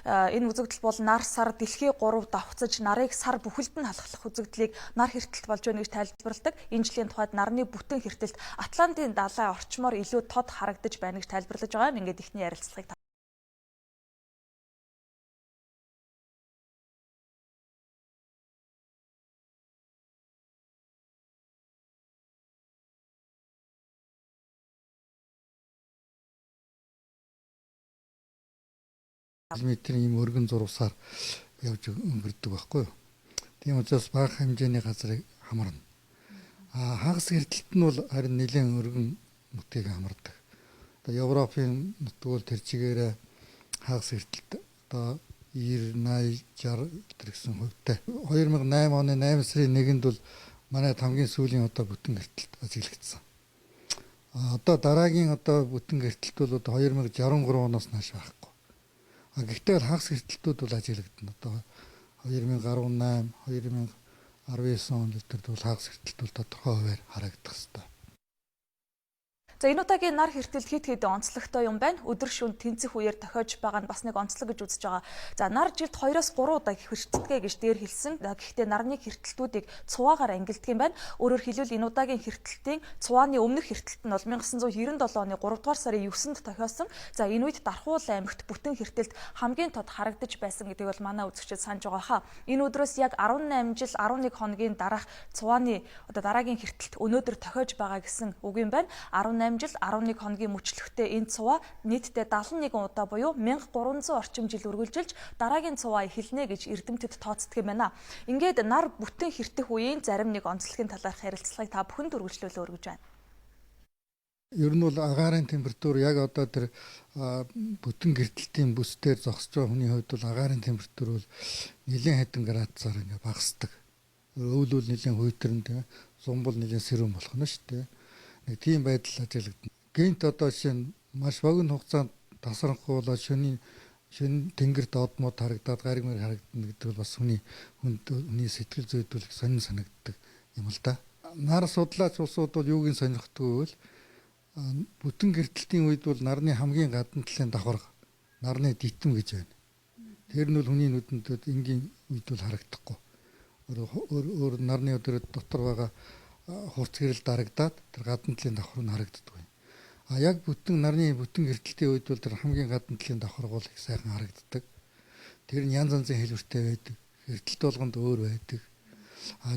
Энэ үзэгдэл бол нар сар дэлхий 3 давхцаж нарыг сар бүхэлд нь халахлах үзэгдлийг нар хэртэлт болж байна гэж тайлбарладаг. Энэ жилийн тухайд нарны бүтэн хэртэлт Атлантын далай орчмоор илүү тод харагдаж байна гэж тайлбарлаж байгаа юм. Ингээд ихний ярилцлагыг метрийн ийм өргөн зурвасаар явж өнгөрдөг байхгүй юу. Тийм учраас бага хэмжээний газрыг хамарна. Хагас хэртэлт нь бол харин нэлээд өргөн нутгийг хамардаг. Одоо Европын нутгуул тэр чигээрээ хагас хэртэлт одоо 90, 80, 60 гэсэн хувьтай. 2008 оны 8 сарын 1-нд бол манай хамгийн сүүлийн одоо бүтэн хэртэлт ажиглагдсан. Одоо дараагийн одоо бүтэн хэртэлт бол одоо 2063 оноос нааш байхгүй. Гэхдээ хагас хэртэлтүүд бол ажиглагдана. Одоо 2018, 2019 онд тэр бол хагас хэртэлт бол тодорхой хуваар харагдах ёстой. За энэ удаагийн нар хэртэлт хэд хэдэн онцлогтой юм байна. Өдөр шөнө тэнцэх үеэр тохиож байгаа нь бас нэг онцлог гэж үзэж байгаа. За нар жилд 2-3 удаа хэртэлтгээ гэж дээр хэлсэн. Гэхдээ нарны хэртэлтүүдийг цуваагаар ангилдаг юм байна. Өөрөөр хэлбэл энэ удаагийн хэртэлтийн цувааны өмнөх хэртэлт нь бол 1997 оны 3 дугаар сарын 9-нд тохиосон. За энэ үед Дархуул аймагт бүтэн хэртэлт хамгийн тод харагдаж байсан гэдэг бол манай үзэгчид санаж байгаа хаа. Энэ өдрөөс яг 18 жил 11 хоногийн дараах цувааны одоо дараагийн хэртэлт өнөөдөр тохиож байгаа гэсэн үг юм байна. 18 жил 11 хоногийн мөчлөгтэй энэ цуваа нийтдээ 71 удаа буюу 1300 орчим жил үргэлжилж дараагийн цуваа эхэлнэ гэж эрдэмтэд тооцдог юм байна. Ингээд нар бүтэн хэртэх үеийн зарим нэг онцлогийн талаарх ярилцлагыг та бүхэнд үргэлжлүүлээ өргөж байна. Ер нь бол агаарын температур яг одоо тэр бүтэн гэртэлтийн бүсдээр зогсож байгаа хүний хувьд бол агаарын температур бол нэлээд хэдэн градусаар ингээ багасдаг. Өвөл нэлээд хүйтэрн тийм зумбал нэлээд сэрүүн болох нь шүү дээ. Нэг тийм байдал ажиглагдана. Гэнт одоо жишээ нь маш богино хугацаанд тасрахгүй болоод шөнийн тэнгэрт одмод харагдаад гариг мөр харагдана гэдэг бол бас хүний сэтгэл зүйд сонин санагддаг юм л да. Нар судлаач улсууд бол юуг нь сонирхдаггүй бол бүтэн гэртэлтийн үед бол нарны хамгийн гадна талын давхар нарны дитм гэж байна. Тэр нь бол хүний нүдэнд энгийн үед бол харагдахгүй. Өөр нарны өдөр дотор байгаа хурц гэрэл дарагдаад тэр гадна талын давхар нь харагддаг байна. Яг нарны бүтэн гэртэлтийн үед бол тэр хамгийн гадна талын давхар бол их сайхан харагддаг. Тэр нь янз янзын хэлбэртэй байдаг. Гэртэлт болгонд өөр байдаг.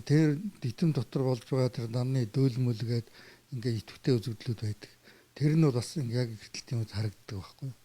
Тэр дитм дотор болж байгаа тэр нарны дөөлмөлгээд ингээ идэвхтэй үзэгдлүүд байдаг. Тэр нь бол бас яг гэртэлтийн үед харагддаг байхгүй юу?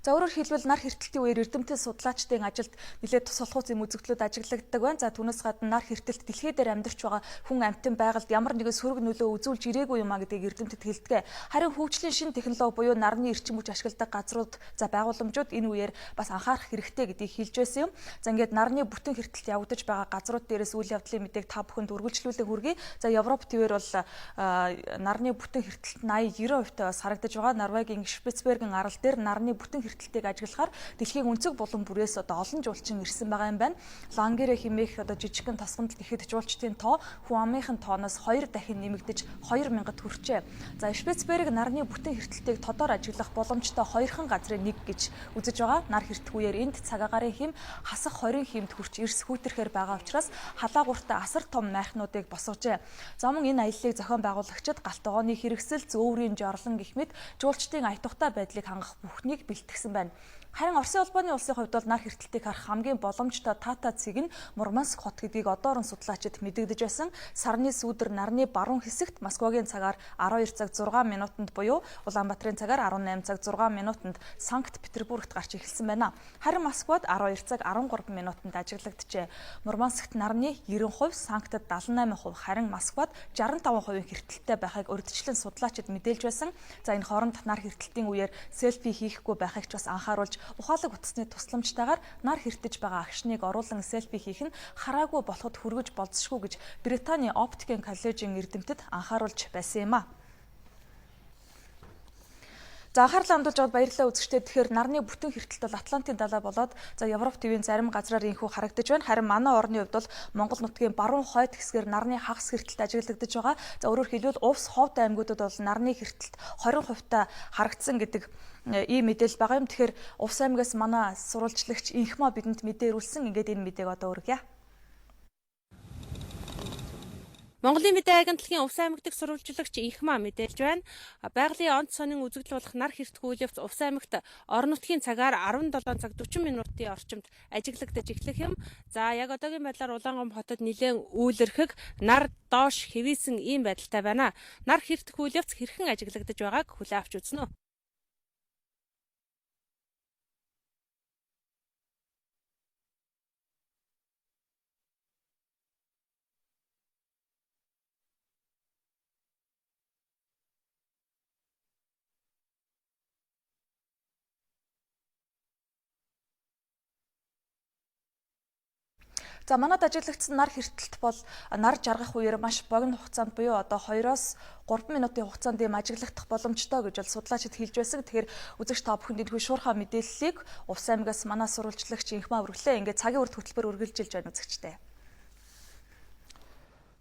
За өөрөөр хэлбэл нар хэртэлтийн үеэр эрдэмтэн судлаачдын ажилд нэлээд тус болох юм үзэгдлүүд ажиглагддаг байна. За түүнээс гадна нар хэртэлт дэлхий дээр амьдарч байгаа хүн амьтан байгальд ямар нэгэн сөрөг нөлөө үзүүлж ирээгүй юм а гэдгийг эрдэмтэд хэлдэг. Харин хөгжлийн шинэ технологи буюу нарны эрчим хүч ашигладаг газрууд за байгууламжууд энэ үеэр бас анхаарах хэрэгтэй гэдгийг хэлж байсан юм. За ингээд нарны бүтэн хэртэлт явагдаж байгаа газрууд дээрээс үйл явдлын мэдээг та бүхэнд үргэлжлүүлэн хүргэе. За Европ твээр бол нарны бүтэн хэртэлт 80-90% бас харагдаж байгаа. Норвегийн Шпицберген арал дээр нарны бүтэн хэртэлтийг ажиглахаар дэлхийн өнцөг булан бүрээс одоо олон жуулчин ирсэн байгаа юм байна. Лангерэ хэмээх одоо жижигхэн тасганд ихэд жуулчдын тоо хүн амынхын тооноос 2 дахин нэмэгдэж 2000-д хүрчээ. За Шпицберг нарны бүтэн хэртэлтийг тодор ажиглах боломжтой 2хан газрын нэг гэж үзэж байгаа. Нар хэртэх үеэр энд цаг агаарын хим хасах 20 химд хүрч эрс хүүтерхээр байгаа учраас халаагууртай асар том майхнуудыг босгожээ. За мөн энэ аяллыг зохион байгуулагчид галт тогооны хэрэгсэл, зөөврийн жорлон гэх мэт жуулчдын аятухтай байдлыг хангах бүхнийг бэлтгэсэн байна. Харин Оросын улбаны улсын хувьд бол нар хэртэлтийг харах хамгийн боломжтой Тата цэг нь Мурманск хот гэдгийг одоорон судлаачид мэдэгдэж байсан. Сарны сүүдэр нарны баруун хэсэгт Москвагийн цагаар 12 цаг 6 минутанд буюу Улаанбаатарын цагаар 18 цаг 6 минутанд Санкт Петербургт гарч эхэлсэн байна. Харин Москвад 12 цаг 13 минутанд ажиглагджээ. Мурманскт нарны 90%, Санктад 78%, харин Москвад 65% хэртэлтэй байхыг урьдчилан судлаачид мэдээлж байсан. За энэ хооронд нар хэртэлтийн үеэр селфи хийхгүй байхыг ч бас анхааруулж ухаалаг утасны тусламжтайгаар нар хэртэж байгаа агшныг оруулан селфи хийх нь хараагүй болоход хүргэж болзошгүй гэж Британий Оптикийн коллежийн эрдэмтэд анхааруулж байсан юм а. За анхаарлаа хандуулж аваад баярлалаа үзэгчдээ. Тэгэхээр нарны бүтэн хэртэлт бол Атлантын далай болоод за Европ ТV-ийн зарим газраар инхүү харагдаж байна. Харин манай орны хувьд бол Монгол нутгийн баруун хойд хэсгээр нарны хагас хэртэлт ажиглагдаж байгаа. За өөрөөр хэлбэл Увс, Ховд аймагуудад бол нарны хэртэлт 20% харагдсан гэдэг ийм мэдээлэл байгаа юм. Тэгэхээр Увс аймагаас манай сурвалжлагч Инхма бидэнд мэдээ ирүүлсэн. Ингээд энэ мэдээг одоо өргөе. Монголын мэдээ агентлагийн Увс аймаг дэх сурвалжлагч Инхма мэдээлж байна. Байгалийн онц сонин үзэгдэл болох нар хэртгүүлэвч Увс аймагт орон нутгийн цагаар 17 цаг 40 минутын орчимд ажиглагдаж эхлэх юм. За яг одоогийн байдлаар Улаангом хотод нэлээд үйлэрхэг нар доош хэвээсэн ийм байдалтай байна. Нар хэртгүүлэвч хэрхэн ажиглагдаж байгааг хүлээн авч үзнэ. За манад ажиглагдсан нар хэртэлт бол нар жаргах үеэр маш богино хугацаанд буюу одоо 2-оос 3 минутын хугацаанд ийм ажиглагдах боломжтой гэж бол судлаачид хэлж байсан. Тэгэхээр үзэгч та бүхэнд энэ шуурхай мэдээллийг Увс аймагаас манай сурвалжлагч Инхма өргөлөө. Ингээд цагийн урт хөтөлбөр үргэлжилж байна үзэгчтэй.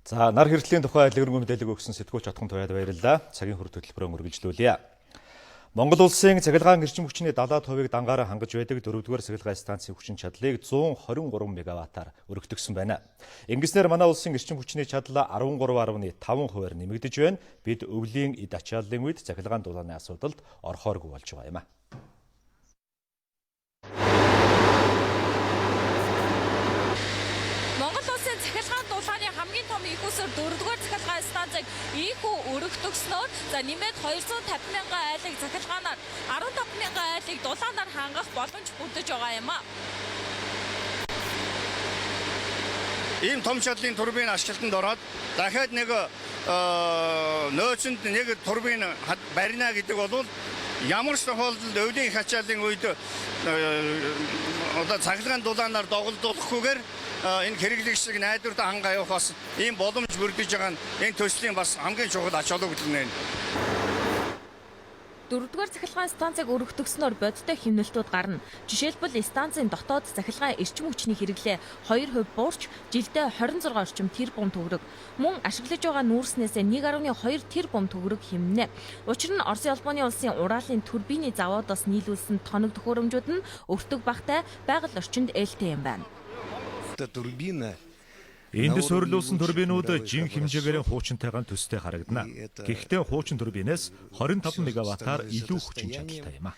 За нар хэртлийн тухай дэлгэрэнгүй мэдээлэл өгсөн сэтгүүлч Отхон Туяад баярлалаа. Цагийн урт хөтөлбөрөөр үргэлжлүүлье. Монгол улсын цахилгаан эрчим хүчний 70%-ыг дангаараа хангаж байдаг 4-р цахилгаан станцын хүчин чадлыг 123 мегаваттаар өргөдөгсөн байна. Ингэснээр манай улсын эрчим хүчний чадал 13.5%-аар нэмэгдэж байна. Бид өвлийн эд ачааллын үед цахилгаан дулааны асуудалд орохооргүй болж байгаа юм а. Хамгийн том ихүүсээр 4-р цахилгаан станцыг ийхүү өргөдөгснөөр за нэмээд 250 мянган айлыг цахилгаанаар 15 мянган айлыг дулаанаар хангах боломж бүрдэж байгаа юм а. Ийм том чадлын турбин ашиглалтанд ороод дахиад нэг нөөцөнд нэг турбин барина гэдэг бол ямар ч тохиолдолд өвлийн их ачааллын үед одоо цахилгаан дулаанаар доголдуулахгүйгээр энэ хэрэглэгчийг найдвартай хангаа явахаас ийм боломж бүрдэж байгаа нь энэ төслийн бас хамгийн чухал ач холбогдол нэ. 4-р цахилгаан станцыг өргөдөгснөөр бодиттой хэмнэлтүүд гарна. Жишээлбэл станцын дотоод цахилгаан эрчим хүчний хэрэглээ 2% буурч жилдээ 26 орчим тэрбум төгрөг. Мөн ашиглаж байгаа нүүрснээс 1.2 тэрбум төгрөг хэмнэ. Учир нь Оросын албаны улсын Уралын турбины заводоос нийлүүлсэн тоног төхөөрөмжүүд нь өртөг багтай байгаль орчинд ээлтэй юм байна. Энд суурилуулсан турбинууд жин хэмжээгээр хуучинтайгаан төстэй харагдана. Гэхдээ хуучин турбинээс 25 мегаваттаар илүү хүчин чадалтай юм а.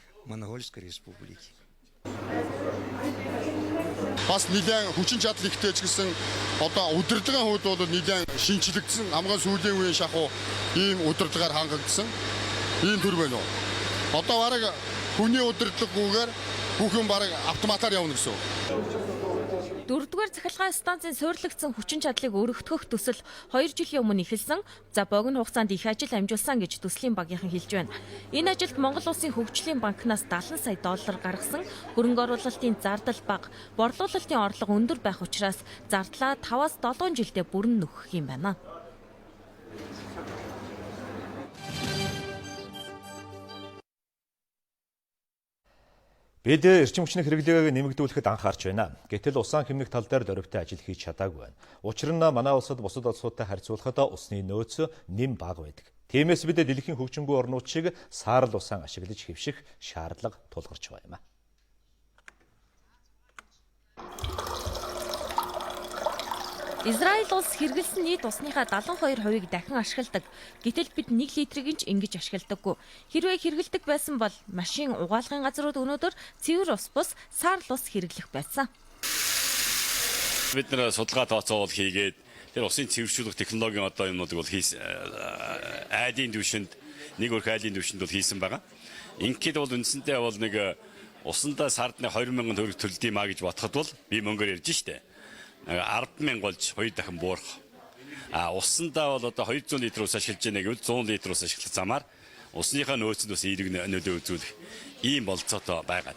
Бас нэлээд хүчин чадал ихтэй ч гэсэн одоо удирдлагын хувьд бол нэлээд шинжлэгдсэн хамгийн сүүлийн үеийн шахуу ийм удирдлагаар хангагдсан ийм турбин үү. Одоо бараг хүний удирдлаггүйгээр бүх юм бараг автоматар явна гэсэн үг. 4-р цахилгаан станцын суйрлагдсан хүчин чадлыг өргөдгөх төсөл 2 жилийн өмнө эхэлсэн. За богино хугацаанд их ажил амжуулсан гэж төслийн багийнхан хэлж байна. Энэ ажилд Монгол улсын хөгжлийн банкнаас 70 сая доллар гаргасан. Хөрөнгө оруулалтын зардал бага, борлуулалтын орлого өндөр байх учраас зардлаа 5-аас 7 жилдээ бүрэн нөхөх юм байна. Бид эрчим хүчний хэрэглээг нэмэгдүүлэхэд анхаарч байна. Гэтэл усан хэмнэх тал дээр дөрвтэй ажил хийж чадаагүй байна. Учир нь манай улсад бусад улсуудтай харьцуулахад усны нөөц нэм бага байдаг. Тиймээс бид дэлхийн хөгжингүй орнууд шиг саарл усан ашиглаж хэвших шаардлага тулгарч байгаа юм а. Израиль улс хэрэгэлсэн нийт усныхаа 72%-ийг дахин ашигладаг. Гэтэл бид 1 литрийг ч ингэж ашигладаггүй. Хэрвээ хэрэгэлдэг байсан бол машин угаалгын газрууд өнөөдөр цэвэр ус бус саарл ус хэрэглэх байсан. Бид нэр судалгаа тооцоол хийгээд тэр усын цэвэршүүлэх технологийн одоо юмнуудыг бол айлын түвшинд нэг өрх айлын түвшинд бол хийсэн байгаа. Ингээд бол үндсэндээ бол нэг усандаа сард 20,000 төгрөг төлдөг маа гэж бодоход бол би мөнгөөр ярьж штэ. 10,000 болж 2 дахин буурах. Усандаа бол одоо 200 литр ус ашиглаж байгааг бол 100 литр ус ашиглах замаар усныхаа нөөцөнд бас эерэг нөлөө үзүүлэх ийм болцоотой байгаа.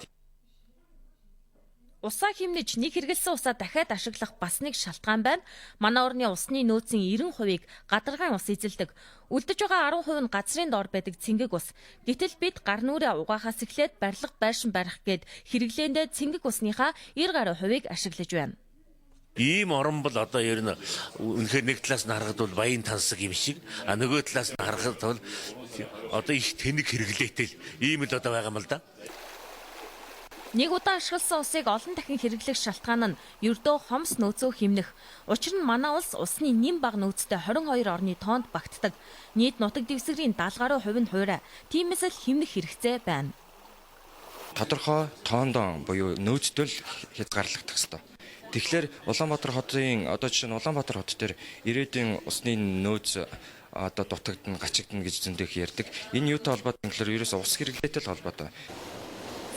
Усаа хэмнэж нэг хэрэгэлсэн усаа дахиад ашиглах бас нэг шалтгаан байна. Манай орны усны нөөцийн 90%-ийг гадаргын ус эзэлдэг. Үлдэж байгаа 10% нь газрын доор байдаг цэнгэг ус. Гэтэл бид гар нүрээ угаахаас эхлээд барилга байшин барих гээд хэрэглээндээ цэнгэг усныхаа 90% ашиглаж байна. Ийм орон бол одоо ер нь үнэхээр нэг талаас нь харахад бол баян тансаг юм шиг, нөгөө талаас нь харахад бол одоо их тэнэг хэрэглээтэй л ийм л одоо байгаа юм л да. Нэг удаа ашигласан усыг олон дахин хэрэглэх шалтгаан нь ердөө хомс нөөцөө хэмнэх. Учир нь манай улс усны нэм бага нөөцтэй 22 орны тоонд багтдаг. Нийт нутаг дэвсгэрийн 70% нь хуурай. Тиймээс л хэмнэх хэрэгцээ байна. Тодорхой тоондон буюу нөөцтэй л хязгаарлагдах ёстой. Тэгэхээр Улаанбаатар хотын одоо жишээ нь Улаанбаатар хот дээр ирээдүйн усны нөөц одоо дутагдана, гачигдана гэж зөндөх ярьдаг. Энэ юутай холбоотой юм гэхээр ерөөсөө ус хэрэглээтэй л холбоотой.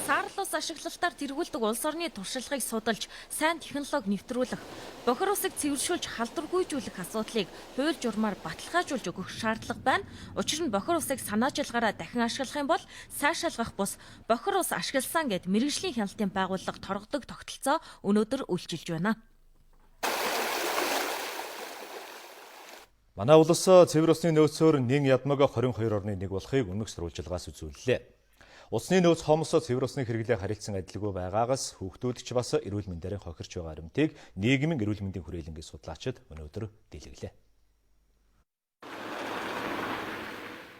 Саарл ус ашиглалтаар тэргүүлдэг улс орны туршлагыг судалж, сайн технологи нэвтрүүлэх, бохир усыг цэвэршүүлж халдваргүйжүүлэх асуудлыг хууль журмаар баталгаажуулж өгөх шаардлага байна. Учир нь бохир усыг санаачилгаараа дахин ашиглах юм бол сайшаалгах бус бохир ус ашигласан гэд мэргэжлийн хяналтын байгууллага торгодог тогтолцоо өнөөдөр үйлчилж байна. Манай улс цэвэр усны нөөцөөр нэн ядмаг 22 орны нэг болохыг өмнөх сурвалжилгаас үзүүллээ. Усны нөөц хомсоо цэвэр усны хэрэглээ харилцан адилгүй байгаагаас хүүхдүүд ч бас эрүүл мэндээр хохирч байгаа аримтыг нийгмийн эрүүл мэндийн хүрээлэнгийн судлаачид өнөөдөр дэлгэрлээ.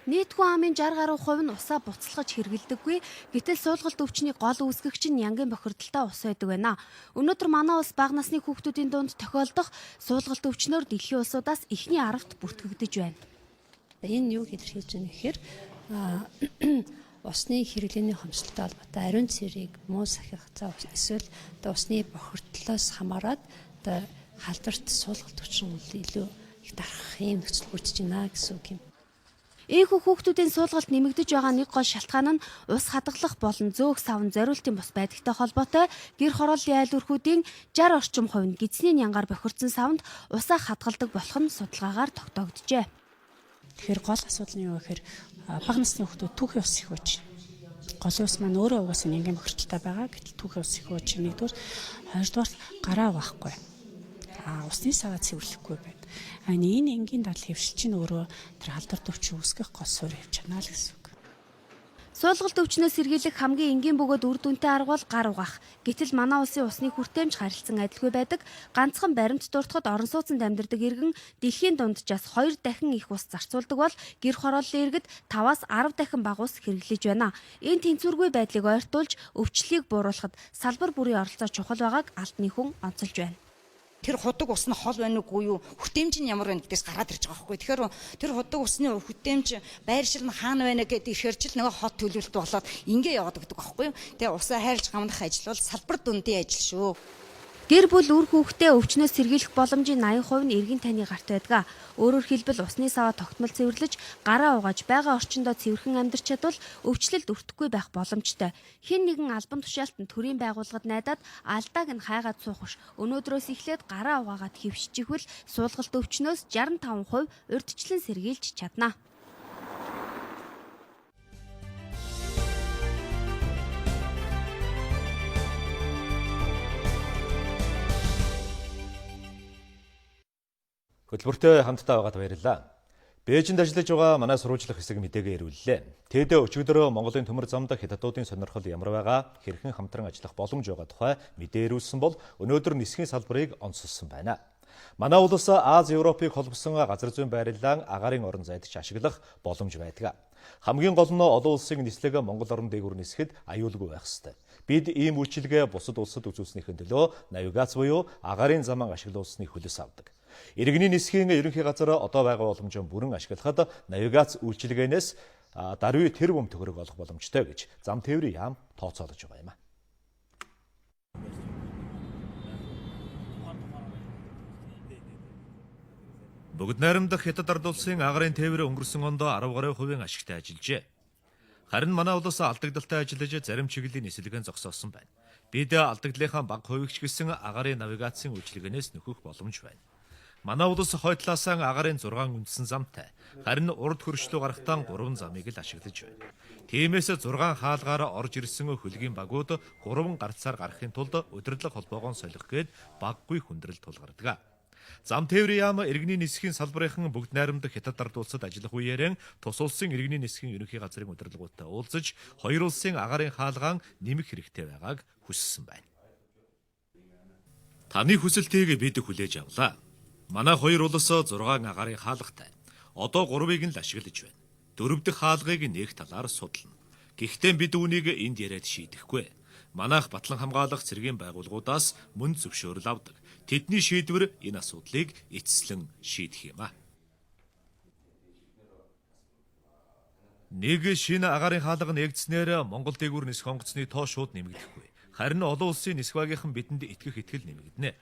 Нийт хүн амын 60% нь усаа буцалгаж хэрэглэдэггүй. Гэтэл суулгалт өвчний гол үүсгэгч нь янгийн бохирдолтой ус байдаг байна. Өнөөдөр манай улс бага насны хүүхдүүдийн дунд тохиолдох суулгалт өвчнөөр дэлхийн улсуудаас эхний 10-т бүртгэгдэж байна. Энэ юу илэрхийлж байна гэхээр усны хэрэглээний хомсдолтой холбоотой ариун цэрийг муу сахих эсвэл усны бохирдлоос хамаарат халдварт суулгалт өвчин илүү их дарах юм нөхцөл бүрдэж байна гэсэн үг юм. Ийхүү хүүхдүүдийн суулгалт нэмэгдэж байгаа нэг гол шалтгаан нь ус хадгалах болон зөөх савн зориултын бус байдагтай холбоотой. Гэр хорооллын айл өрхүүдийн 60 орчим хувь нь гидсний нянгаар бохирдсон савнд усаа хадгалдаг болох нь судалгаагаар тогтоогджээ. Тэгэхээр гол асуудал нь юу гэхээр бага насны хүүхдүүд түүхийн ус их ууж. Голын ус маань өөрөө угаасаа нянгийн бохирдолтой байгаа. Гэтэл түүхийн ус их ууж. Нэгдүгээр, хоёрдугаар гараа угаахгүй. Усны саваа цэвэрлэхгүй байна. Энэ энгийн дадал хэвшил чинь өөрөө тэр халдварт өвчин үүсгэх гол суурь явж байна л гэсэн үг. Суулгалт өвчнөөс сэргийлэх хамгийн энгийн бөгөөд үр дүнтэй арга бол гар угаах. Гэтэл манай улсын усны хүртээмж харилцан адилгүй байдаг. Ганцхан баримт дуртахад орон сууцнд амьдардаг иргэн дэлхийн дунджаас 2 дахин их ус зарцуулдаг бол гэр хорооллын иргэд 5-аас 10 дахин бага ус хэрэглэж байна. Энэ тэнцвэргүй байдлыг ойртуулж өвчлөлийг бууруулахад салбар бүрийн оролцоо чухал байгааг албаны хүн онцолж байна. Тэр худаг ус нь хол байна уугүй юу? Хүртээмж нь ямар байна гэдгээс гараад ирж байгаа байхгүй. Тэгэхээр тэр худаг усны хүртээмж байршил нь хаана байна гэдэг ихэрчил нөгөө хот төлөвлөлт болоод ингээ яваад өгдөг байхгүй юу? Тэгээ усаа хайрлж гамнах ажил бол салбар дундын ажил шүү. Гэр бүл үр хүүхдээ өвчнөөс сэргийлэх боломжийн 80% нь эргэн таны гарт байдаг. Өөрөөр хэлбэл усны саваа тогтмол цэвэрлэж, гараа угааж байгаа орчиндөө цэвэрхэн амьдарч чадвал өвчлөлд өртөхгүй байх боломжтой. Хэн нэгэн албан тушаалтанд төрийн байгууллагад найдаад алдааг нь хайгаад суух биш. Өнөөдрөөс эхлээд гараа угаагаад хэвшиж игвэл суулгалт өвчнөөс 65% урьдчилан сэргийлж чадна. Хөтөлбөртэй хамтдаа байгаад баярлалаа. Бээжинд ажиллаж байгаа манай сурвалжлах хэсэг мэдээгээ ирүүллээ. Тэд өчигдөр Монголын төмөр замд хятадуудын сонирхол ямар байгаа, хэрхэн хамтран ажиллах боломж байгаа тухай мэдээ ирүүлсэн бол өнөөдөр нисхийн салбарыг онцолсон байна. Манай улс Аз Европыг холбосон газар зүйн байрлалын агаарын орон зайд ашиглах боломж байдаг. Хамгийн гол нь олон улсын нислэг Монгол орон дээгүүр нисэхэд аюулгүй байх ёстой. Бид ийм үйлчилгээ бусад улсад үзүүлснийхэн төлөө навигац буюу агаарын замаа ашиглуулсны хөлөс авдаг. Иргэний нисхийн ерөнхий газар одоо байгаа боломжоо бүрэн ашиглахад навигац үйлчилгээнээс даруй тэрбум төгрөг олох боломжтой гэж зам тээврийн яам тооцоолож байгаа юм. Бүгд найрамдах Хятад ард улсын агаарын тээвэр өнгөрсөн онд 10 гаруй хувийн ашигтай ажиллажээ. Харин манай улс алдагдaltaй ажиллаж зарим чиглэлийн нислэгэн зогсоосон байна. Бид алдагдлынхаа бага хувигч гэсэн агаарын навигацийн үйлчилгээнээс нөхөх боломж байна. Манай улс хойдлаасан агарын 6 үндсэн замтай. Харин урд хөршлөө гарахтаа 3 замыг л ашиглаж байна. Тиймээс 6 хаалгаараа орж ирсэн хөлгийн багууд 3 гарцаар гарахын тулд удирдлага холбоогоо солих гээд баггүй хүндрэл тулгардаг. Зам тээврийн яам иргэний нисхийн салбарынхан бүгд найрамдах хятад ард улсад ажиллах үеэрэн тус улсын иргэний нисхийн ерөнхий газрын удирдлагуудтай уулзаж 2 улсын агарын хаалгаан нэмэх хэрэгтэй байгааг хүссэн байна. Таны хүсэлтийг бид хүлээж авлаа. Манай 2 улс 6 агарын хаалгатай. Одоо 3-ыг нь л ашиглаж байна. 4 дахь хаалгыг нэг талаар судална. Гэхдээ бид үүнийг энд яриад шийдэхгүй. Манайх батлан хамгаалах цэргийн байгууллагуудаас мөн зөвшөөрөл авдаг. Тэдний шийдвэр энэ асуудлыг эцэслэн шийдэх юм а. Нэг шинэ агарын хаалга нэгдснээр Монгол дээгүүр нисэх онгоцны тоо шууд нэмэгдэхгүй. Харин олон улсын нисэх багийнхан бидэнд итгэх итгэл нэмэгдэнэ.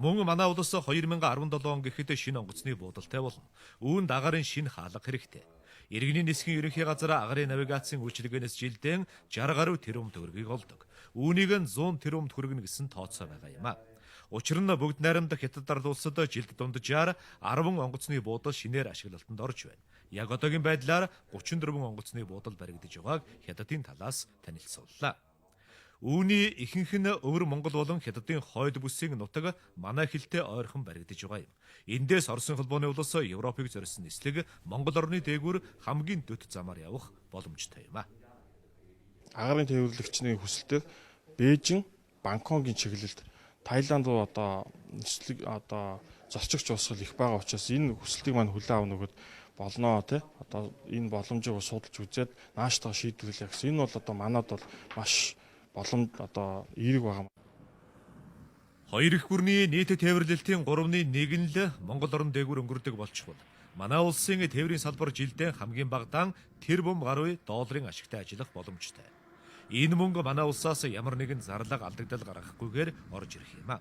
Мөн манай улс 2017 он гэхэд шинэ онгоцны буудалтай болно. Үүнд агарын шинэ хаалга хэрэгтэй. Иргэний нисхийн ерөнхий газар агарын навигацийн үйлчилгээнээс жилдээ 60 гаруй тэрбум төгрөгийг олдог. Үүнийг нь 100 тэрбум хүргэнэ гэсэн тооцоо байгаа юм а. Учир нь бүгд найрамдах хятад ард улсад жилд дунджаар 10 онгоцны буудал шинээр ашиглалтанд орж байна. Яг одоогийн байдлаар 34 онгоцны буудал баригдаж байгааг хятадын талаас танилцууллаа. Үүний ихэнх нь өвөр Монгол болон хятадын хойд бүсийн нутаг манай хэлтэй ойрхон баригдаж байгаа юм. Эндээс Оросын холбооны улс Европыг зориулсан нислэг Монгол орны дээгүүр хамгийн дөт замаар явах боломжтой юм а. Агарын тээвэрлэгчний хүсэлтээр Бээжин, Бангкокийн чиглэлд Таиланд руу одоо нислэг зорчигч улсгал их байгаа учраас энэ хүсэлтийг маань хүлээн авах нөгөөд болно тий. Одоо энэ боломжийг судалж үзээд нааштай шийдвэрлэх гэсэн. Энэ бол одоо манад бол маш боломж одоо эерэг байгаа. 2 их гүрний нийт тээвэрлэлтийн 3/1 нь л Монгол орон дээгүүр өнгөрдөг болчихвол манай улсын тээврийн салбар жилдээ хамгийн багадаа тэрбум гаруй долларын ашигтай ажиллах боломжтой. Энэ мөнгө манай улсаас ямар нэгэн зарлага алдагдал гаргахгүйгээр орж ирэх юм а.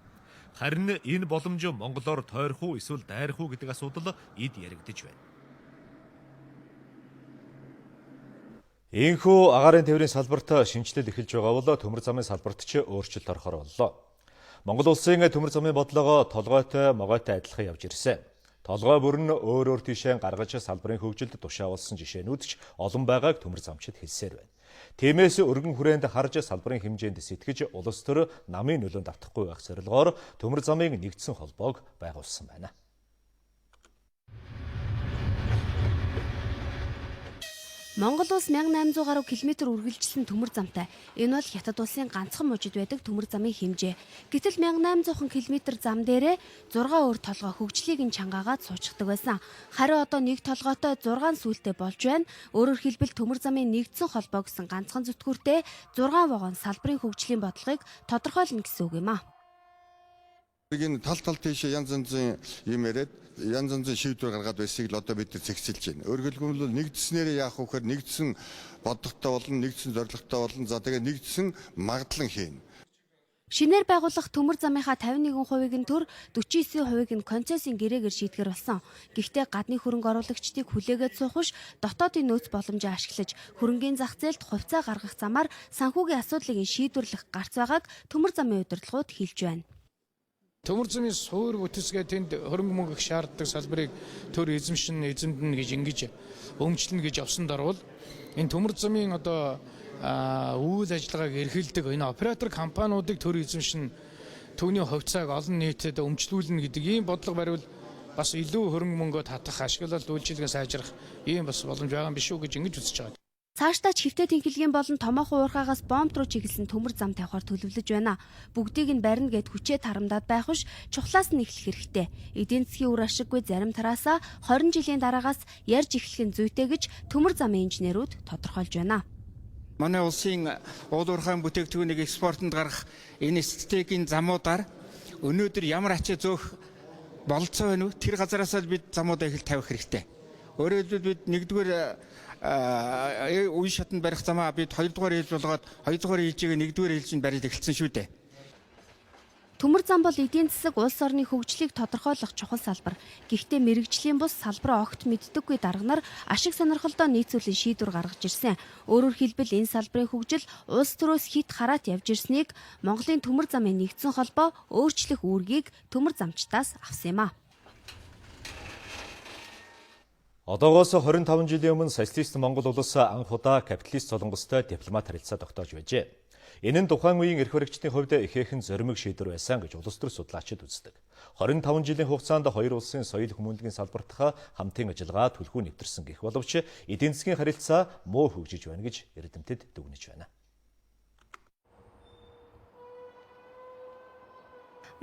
Харин энэ боломж Монголоор тойрох уу эсвэл дайрах уу гэдэг асуудал эд яригдж байна. Ийхүү агарын тээврийн салбарт шинжилэл эхэлж байгаа бол төмөр замын салбарт ч өөрчлөлт орохоор боллоо. Монгол улсын төмөр замын бодлого толгойтой могойтой адилхан явж ирсэн. Толгой бүр нь өөр тийшээ гаргаж салбарын хөгжилд тушаавалсан жишээнүүд ч олон байгааг төмөр замчид хэлсээр байна. Тиймээс өргөн хүрээнд харж салбарын хэмжээнд сэтгэж улс төр намын нөлөөнд автахгүй байх зорилгоор төмөр замын нэгдсэн холбоог байгуулсан байна. Монгол улс 1800 гаруй километр үргэлжилсэн төмөр замтай. Энэ бол хятад улсын ганцхан мужид байдаг төмөр замын хэмжээ. Гэтэл 1800 км зам дээрээ 6 өөр толгой хөгжлийг нь чангаагаад суучдаг байсан. Харин одоо нэг толгойтой 6 сүултээ болж байна. Өөрөөр хэлбэл төмөр замын нэгдсэн холбоо гэсэн ганцхан зүтгүүртэй 6 вагон салбарын хөгжлийн бодлогыг тодорхойлно гэсэн үг юм а. Энэ тал тийш янз янзын юм яриад янз янзын шийдвэр гаргаад байсыг л одоо бид нар зэгцэлж байна. Өөрөлдвөл нэгдснээр яах вэ гэхээр нэгдсэн бодлоготой болон нэгдсэн зорилготой болон за тэгээ нэгдсэн магадлан хийнэ. Шинээр байгуулах төмөр замынхаа 51%-ийг нь төр, 49%-ийг нь концессийн гэрээгээр шийдгэр болсон. Гэхдээ гадны хөрөнгө оруулагчдыг хүлээгээд суух ш дотоодын нөөц боломжоо ашиглаж хөрөнгийн зах зээлд хувьцаа гаргах замаар санхүүгийн асуудлыг шийдвэрлэх гарц байгааг төмөр замын удирдлагууд хэлж байна. Төмөр замын суур бүтцгээ тэнд хөрөнгө мөнгө шаарддаг салбарыг төр эзэмшин эзэмдэн гэж ингэж өмчлөнө гэж авсан даруул энэ төмөр замын одоо үйл ажиллагааг эрхэлдэг энэ оператор компаниудыг төр эзэмшин түүний хувьцааг олон нийтэд өмчлүүлнэ гэдэг ийм бодлого бариул бас илүү хөрөнгө мөнгөө татах ашиглалт үйлчилгээ сайжрах ийм бас боломж байгаа юм биш үү гэж ингэж үзэж байгаа. Цаашдаа ч хэвтэ тэнхилгийн болон томоохон уурхаагаас бомб руу чиглэсэн төмөр зам тавихаар төлөвлөж байна. Бүгдийг нь барина гэд хүчээ тарамдаад байх биш чухлаас нь эхлэх хэрэгтэй. Эдийн засгийн үр ашиггүй зарим тараасаа 20 жилийн дараагаас ярьж эхлэх нь зүйтэй гэж төмөр замын инженерүүд тодорхойлж байна. Манай улсын уул уурхайн бүтээгдэхүүнийг экспортод гаргах энэ стратегийн замуудаар өнөөдөр ямар ачаа зөөх бололцоо байна вэ? Тэр газараас л бид замуудаа их тавих хэрэгтэй. Өөрөөр хэлбэл бид нэгдүгээр үе шатанд барих замаа бид 2 дугаар ээлж болгоод 2 дугаар ээлжийг 1 дугаар ээлжинд барьж эхэлсэн шүү дээ. Төмөр зам бол эдийн засаг улс орны хөгжлийг тодорхойлох чухал салбар. Гэхдээ мэрэгжлийн бус салбараа огт мэддэггүй дарга нар ашиг сонирхолтой нийцүүлэн шийдвэр гаргаж ирсэн. Өөрөөр хэлбэл энэ салбарын хөгжил улс төрөөс хит хараат явж ирснийг Монголын төмөр замын нэгдсэн холбоо өөрчлөх үүргийг төмөр замчдаас авсан юм а. Одоогоос 25 жилийн өмнө социалист Монгол улс анх удаа капиталист Солонгостой дипломат харилцаа тогтоож байжээ. Энэ нь тухайн үеийн эрх баригчдын хувьд ихээхэн зоримог шийдвэр байсан гэж улс төр судлаачид үздэг. 25 жилийн хугацаанд хоёр улсын соёл хүмүүнлэгийн салбартаа хамтын ажиллагаа түлхүү нэвтэрсэн гэх боловч эдийн засгийн харилцаа муу хөгжиж байна гэж эрдэмтэд дүгнэж байна.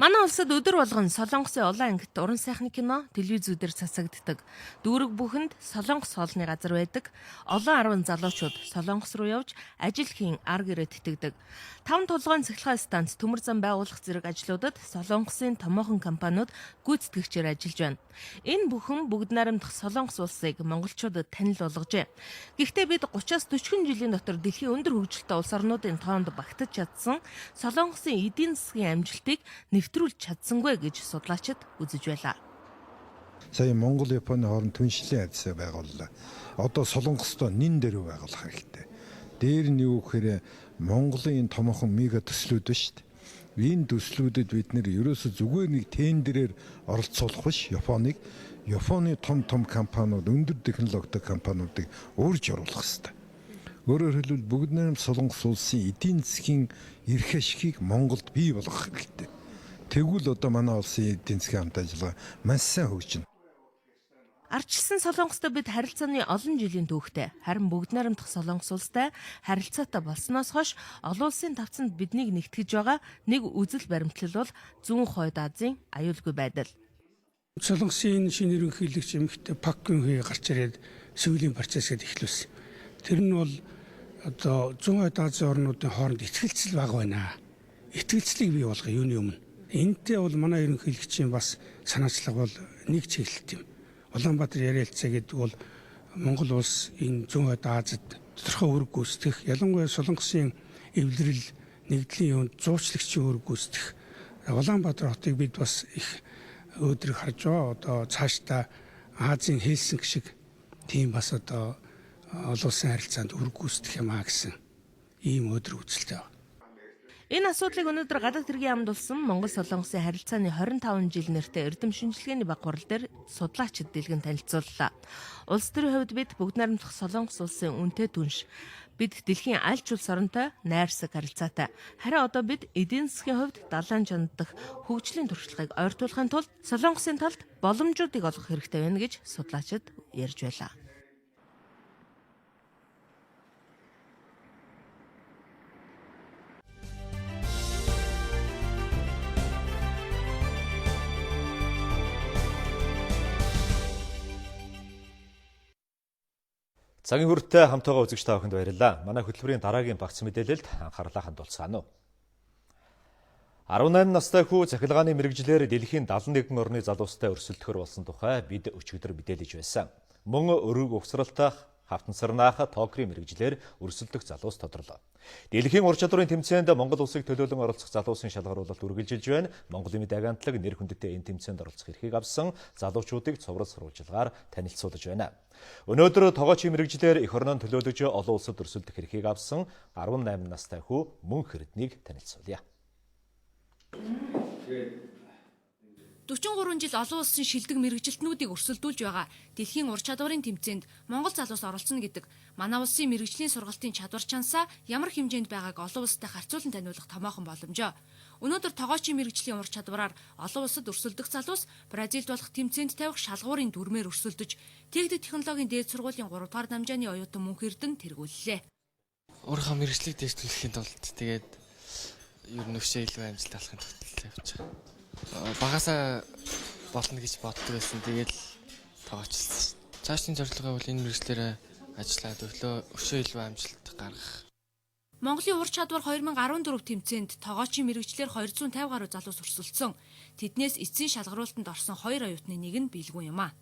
Манай улсад өдөр болгон Солонгосын улаан ангит уран сайхны кино телевизүүдээр цацагддаг. Дүүрэг бүхэнд Солонгос хоолны газар байдаг. Олон 10 залуучууд Солонгос руу явж ажил хийн ар гэрээ тэтгэдэг. 5 толгойн цахилгаан станц төмөр зам байгуулах зэрэг ажлуудад Солонгосын томоохон компаниуд гүйцэтгэгчээр ажиллаж байна. Энэ бүхэн бүгд найрамдах Солонгос улсыг монголчуудад танил болгожээ. Гэхдээ бид 30-40 жилийн дотор дэлхийн өндөр хөгжилтэй улс орнуудын тоонд багтаж чадсан Солонгосын эдийн засгийн амжилтыг нэвтрүүлж чадсангүй гэж судлаачид үзэж байлаа. Сая Монгол Японы хооронд түншлэн харилцаа байгууллаа. Одоо Солонгостой нин дээр байгуулах хэрэгтэй. Дээр нь юу гэхээр Монголын томоохон мега төслүүд ба шүү дээ. Энэ төслүүдэд бид нэр ерөөсө зүгээр нэг тендерээр оролцуулах биш Японы том компаниуд, өндөр технологитой компаниудыг урьж оруулах хэрэгтэй. Өөрөөр хэлбэл бүгд найрамд Солонгос улсын эдийн засгийн эрх ашигыг Монголд бий болгох хэрэгтэй. Тэгвэл одоо манай улсын эдийн засгийн хамт ажиллагаа маш сайн хөгжинэ. Арчилсан Солонгостой бид харилцааны олон жилийн түүхтэй. Харин бүгд найрамдах Солонгос улстай харилцаатай болсноос хойш олон улсын тавцанд биднийг нэгтгэж байгаа нэг үзэл баримтлал бол зүүн хойд Азийн аюулгүй байдал. Солонгосын шинэ ерөнхийлөгч эмэгтэй Пак Гюнхи гарч ирээд сүүлийн процессыг эхлүүлсэн. Тэр нь бол одоо зүүн хойд Азийн орнуудын хооронд итгэлцэл бага байна. Итгэлцлийг бий болгох юуны өмнө. Энтэй бол манай ерөнхийлөгчийн бас санаачлага бол нэг чиглэлт юм. Улаанбаатар яриалцаа гэдэг бол Монгол улс энэ зүүн хойд Азид тодорхой үүрэг гүйцэтгэх, ялангуяа Солонгосын эвлэрэл нэгдлийн юунд зуучлагчийн үүрэг гүйцэтгэх. Улаанбаатар хотыг бид бас их өөдрөг харж байгаа. Одоо цаашдаа Азийн Хельсинки шиг тийм бас одоо олон улсын харилцаанд үүрэг гүйцэтгэх юм аа гэсэн ийм өөдрөг үзэлтэй байна. Энэ асуудлыг өнөөдөр гадаад хэргийн амд улсан Монгол Солонгосын харилцааны 25 жил нэртэй эрдэм шинжилгээний баг хурал дээр судлаачид дэлгэн танилцууллаа. Улс төрийн хувьд бид бүгд найрамдах Солонгос улсын үнэтэй түнш. Бид дэлхийн аль ч улс оронтой найрсаг харилцаатай. Харин одоо бид эдийн засгийн хувьд далайн чандах хөгжлийн туршлагыг ойртуулахын тулд Солонгосын талд боломжуудыг олгох хэрэгтэй байна гэж судлаачид ярьж байлаа. Цагийн хүртээ хамтайгаа үзэгч та бүхэнд баярлалаа. Манай хөтөлбөрийн дараагийн багц мэдээлэлд анхаарлаа хандуулцгаана уу. 18 настай хүү цахилгааны мэрэгжлэр дэлхийн 71 орны залуустай өрсөлдөхөр болсон тухай бид өчигдөр мэдээлж байсан. Мөн өрөг угсралтай хавтансарнаах токрийн мэрэгжлэр өрсөлдөх залуус тодорлоо. Дэлхийн ур чадварын тэмцээнд Монгол улсыг төлөөлөн оролцох залуусын шалгаруулалт үргэлжилж байна. Монголын мэд агентлаг нэр хүндтэй энэ тэмцээнд оролцох эрхийг авсан залуучуудыг цовруул сурвалжилгаар танилцуулж байна. Өнөөдөр тогоочийн мэрэгжлэр эх орноо төлөөлөж олон улсад өрсөлдөх эрхийг авсан 18 настай хүү Мөнх Эрдэнэийг танилцуулъя. 43 жил олон улсын шилдэг мэрэгжилтнүүдийг өрсөлдүүлж байгаа дэлхийн ур чадварын тэмцээнд Монгол залуус оролцоно гэдэг манай улсын мэрэгжлийн сургалтын чадвар чансаа ямар хэмжээнд байгааг олон улстай харьцуулан таниулах томоохон боломжоо. Өнөөдөр тогоочийн мэрэгжлийн ур чадвараар олон улсад өрсөлдөх залуус Бразилд болох тэмцээнд тавих шалгуурын дүрмээр өрсөлдөж техник технологийн дээд сургуулийн 3 дугаар намжааны оюутан Мөнх Эрдэнэ тэргүүллээ. Өөрийнхөө мэрэгжлийг дэвшүүлэхийн тулд тэгээд ер нь өвчөө илүү амжилт авахын тулд явж байгаа. Багасаа болно гэж боддог байсан. Тэгээд тоочилсан. Цаашдын зорилгоо бол энэ мэрэгчлэрээ ажиллаад өшөө илүү амжилт гаргах. Монголын ур чадвар 2014 тэмцээнд тогоочийн мэрэгчлэр 250 гаруй залуус өрсөлдсөн. Тэднээс эцсийн шалгаруултанд орсон 2 оюутны нэг нь бэлгүүн юм а.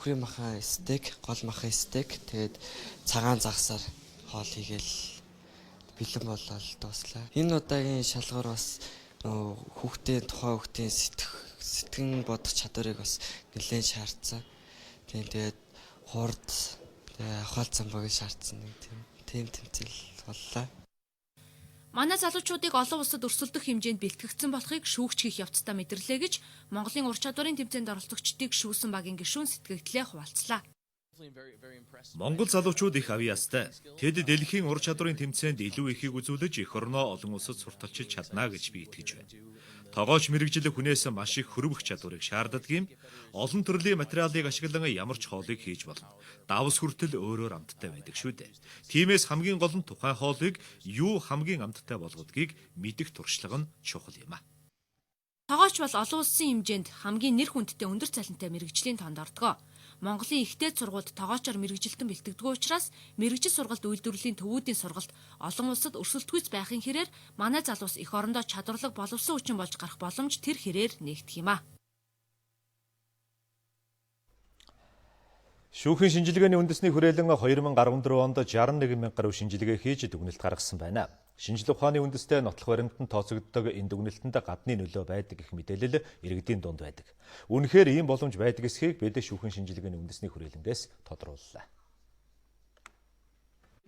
Хүрээ махан стейк, гол махан стейк, тэгээд цагаан загсаар хоол хийгээл бэлэн болол дууслаа. Энэ удаагийн шалгуур бас тухайн хүүхдийн сэтгэн бодох чадварыг бас нэлээд шаардсан. Тэгээд хурд ахаал замбагийн шаардсан нэг тийм тэмцэл боллоо. Манай залуучуудыг олон улсад өрсөлдөх хэмжээнд бэлтгэгдсэн болохыг шүүгч хийх явцдаа мэдэрлээ гэж Монголын ур чадварын тэмцээнд оролцогчдыг шүүсэн багийн гишүүн сэтгэгдлээ хуваалцлаа. Монгол залуучууд их авьяастай. Тэд дэлхийн ур чадварын тэмцээнд илүү ихийг үзүүлж эх орноо олон улсад сурталчилж чадна гэж би итгэж байна. Тогооч мэрэгжил хүнээс маш их хөрвөх чадварыг шаарддаг юм. Олон төрлийн материалыг ашиглан ямар ч хоолыг хийж болно. Давс хүртэл өөрөөр амттай байдаг шүү дээ. Тиймээс хамгийн гол нь тухайн хоолыг юу хамгийн амттай болгодгийг мэдэх туршлага нь чухал юм а. Тогооч бол олон улсын хэмжээнд хамгийн нэр хүндтэй өндөр цалинтай мэрэгжлийн тоонд ордог. Монголын ихтэй сургуульд тогоочоор мэрэгжилтэн бэлтгэдэг учраас мэрэгжил сургалт үйлдвэрлэлийн төвүүдийн сургалт олон улсад өрсөлдөхүйц байхын хэрээр манай залуус эх орондоо чадварлаг боловсон хүчин болж гарах боломж тэр хэрээр нээгдэх юм а. Шүүхийн шинжилгээний үндэсний хүрээлэн 2014 онд 61 мянга гаруй шинжилгээ хийж дүгнэлт гаргасан байна. Шинжлэх ухааны үндэстэй нотлох баримтанд тооцогддог энэ дүгнэлтэнд гадны нөлөө байдаг гэх мэдээлэл иргэдийн дунд байдаг. Үнэхээр ийм боломж байдаг эсхийг бид шүүхийн шинжилгээний үндэсний хүрээлэнгээс тодрууллаа.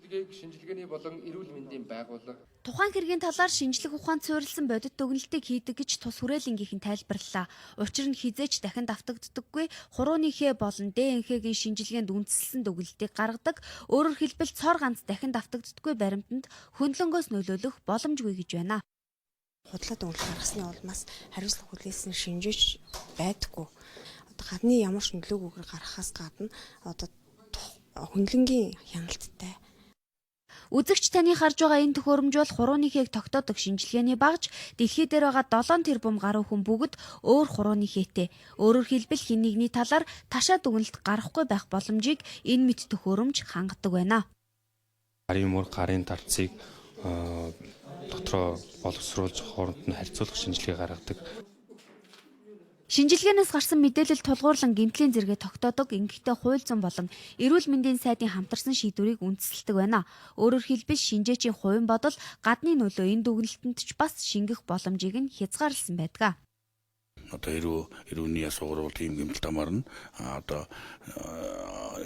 Шинжилгээний болон эрүүл мэндийн байгууллага тухайн хэргийн талаар шинжлэх ухаанд суурилсан бодит дүгнэлтийг хийдэг гэж тус хүрээлэнгийнхэн тайлбарллаа. Учир нь хизээч дахин давтагддаггүй хурууныхээ болон ДНХ-гийн шинжилгээнд үндэслэн дүгнэлтийг гаргадаг. Өөрөөр хэлбэл цор ганц дахин давтагддаггүй баримтанд хөндлөнгөөс нөлөөлөх боломжгүй гэж байна. Худлаа дүгнэлт гаргасны улмаас хариуцлага хүлээсэн шинжиж байдаггүй. Гадны ямар ч нөлөөгүйгээр гаргахаас гадна хөндлөнгийн хяналттай. Үзэгч таны харж байгаа энэ төхөөрөмж бол хурууныхийг тогтоодог шинжилгээний багж дэлхий дээр байгаа 7 тэрбум гаруй хүн бүгд өөр хурууныхээтэй. Өөрөөр хэлбэл хэн нэгний талаар ташаа дүгнэлт гарахгүй байх боломжийг энэ мэт төхөөрөмж хангадаг байна. Гарын мөр гарын тарцыг дотроо боловсруулж хооронд нь харьцуулах шинжилгээ гаргадаг. Шинжилгээнээс гарсан мэдээлэл тулгуурлан гэмтлийн зэрэгэ тогтоодог ингэхдээ хууль зүйн болон эрүүл мэндийн сайдын хамтарсан шийдвэрийг үндэслэдэг байна. Өөрөөр хэлбэл шинжээчийн хувийн бодол гадны нөлөө энэ дүгнэлтэнд ч бас шингэх боломжийг нь хязгаарласан байдаг. Эрүүний асуурал тийм гэмтэл тамаарна.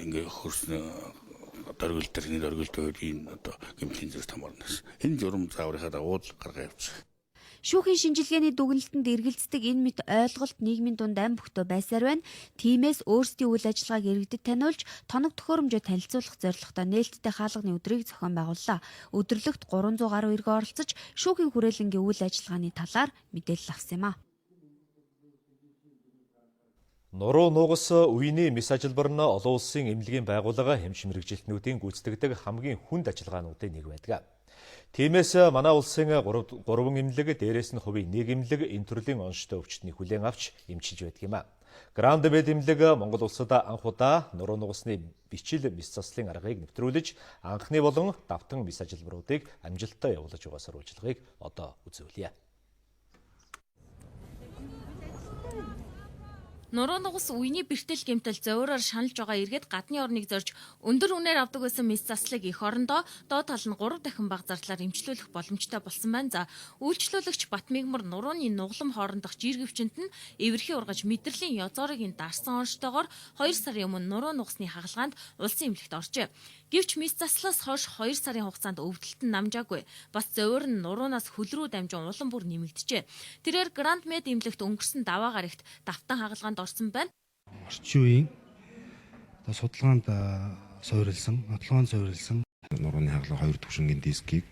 Ингээ хөрснө дөргөл төрний дөргөлтэй ийм гэмтлийн зэрэг тамаарна. Энэ журам зааврынхаа дагуу гаргаа явуулсан. Шүүхийн шинжилгээний дүгнэлтэнд эргэлздэг энэ мэт ойлголт нийгмийн дунд ам бүхтөө байсаар байна. Тиймээс өөрсдийн үйл ажиллагааг иргэдэд таниулж, тоног төхөөрөмжөд танилцуулах зорилготой нээлттэй хаалганы өдрийг зохион байгууллаа. Өдөрлөгт 300 гаруй иргэн оролцож, шүүхийн хүрээлэнгийн үйл ажиллагааны талаар мэдээлэл авсан юм а. Нуруу нугас үений мис ажилбар нь олон улсын эмнэлгийн байгууллага хэмж мэрэгжилтнүүдийн гүйцэтгэдэг хамгийн хүнд ажиллагаануудын нэг байдаг. Тиймээс манай улсын 3 эмнэлэг, дээрээс нь хувийн 1 эмнэлэг энэ төрлийн онцтой өвчтний хүлээн авч эмчилж байдаг юм а. Гранд Бед эмнэлэг Монгол улсад анх удаа нуруу нугасны бичил мис заслын аргыг нэвтрүүлж, анхны болон давтан мис ажилбаруудыг амжилттай явуулж байгаа сурвалжлагыг одоо үзүүлье. Нуруу нугас үений бэртэл гэмтэл зөөрөөр шаналж байгаа иргэд гадны орныг зорж өндөр үнээр авдаг байсан мис заслыг эх орондоо доод тал нь 3 дахин бага зарлаар эмчлүүлэх боломжтой болсон байна. За үйлчлүүлэгч Батмигмар нурууны нуглам хоорондох жиргэвчэнд нь эвэрхий ургаж мэдрэлийн язоорыг дарсан онцтойгоор 2 сарын өмнө нуруу нугасны хагалгаанд улсын эмнэлэгт оржээ. Гэвч мис заслаас хойш 2 сарын хугацаанд өвдөлт нь намжаагүй. Бас зөөр нь нуруунаас хөл рүү дамжин улам бүр нэмэгдэжээ. Тэрээр Гранд Мед эмнэлэгт өнгөрсөн даваа гарагт давтан хагалгаанд орсон байна. Орчин үеийн судалгаанд суурилсан, нотлогоонд суурилсан нурууны хагалгаа 2 түвшингийн дискийг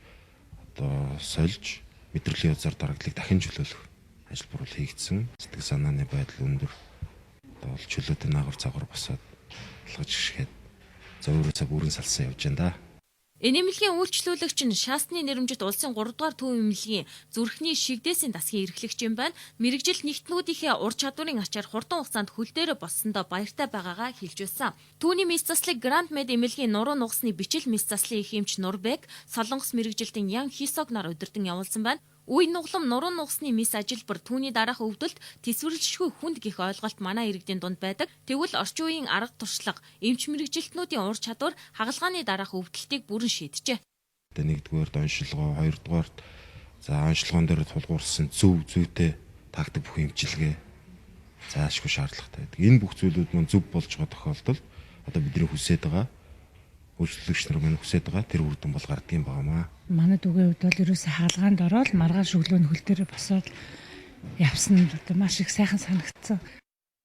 сольж мэдрэлийн язаар дарагдлыг дахин чөлөөлөх ажил буруу хийгдсэн. Сэтгэл санааны байдал өндөр. Бол чөлөөтэй наагур цагур босоод алгаж гიშгээд зөөрөөсөө бүрэн салсан явж байна да. Энэ эмнэлгийн үйлчлүүлэгч нь шаасны нэрэмжит улсын 3 дугаар төв эмнэлгийн зүрхний шигдээсийн дасгийн эрхлэгч юм байна. Мэргэжил нэгтнүүдийнхээ ур чадварын ачаар хурдан хугацаанд хөл дээрээ боссондоо баяртай байгаагаа хэлж байсан. Түүний мис заслыг Гранд Мед эмнэлгийн нуруу нугасны бичил мис заслын их эмч Нурбек, Солонгос мэргэжилтийн Ян Хисог нар удирдан явуулсан байна. Үе нуглам нуруу нугасны мис ажилбар түүний дараах өвдөлт тэсвэрлэшгүй хүнд гих ойлголт манай иргэдийн дунд байдаг. Тэгвэл орчин үеийн арга туршлага, эмч мэргэжилтнүүдийн ур чадвар хагалгааны дараах өвдөлтийг бүрэн шийджээ. Нэгдүгээрт оншилгоо, хоёрдугаарт оншилгоон дээр тулгуурсан зүйтэй тагдаг бүх эмчилгээ заашгүй шаардлагатай байдаг. Энэ бүх зүйлүүд мөн зөв болж байгаа тохиолдолд одоо бидний хүсэж байгаа үйлчлэгч нар мань хүсэж байгаа тэр үр дүн бол гардаг юм байна. Манай дүүгийн хувьд бол ерөөсөө хаалгаанд ороод маргааш өглөө нь хөл дээр босоод явсан нь одоо маш их сайхан санагдсан.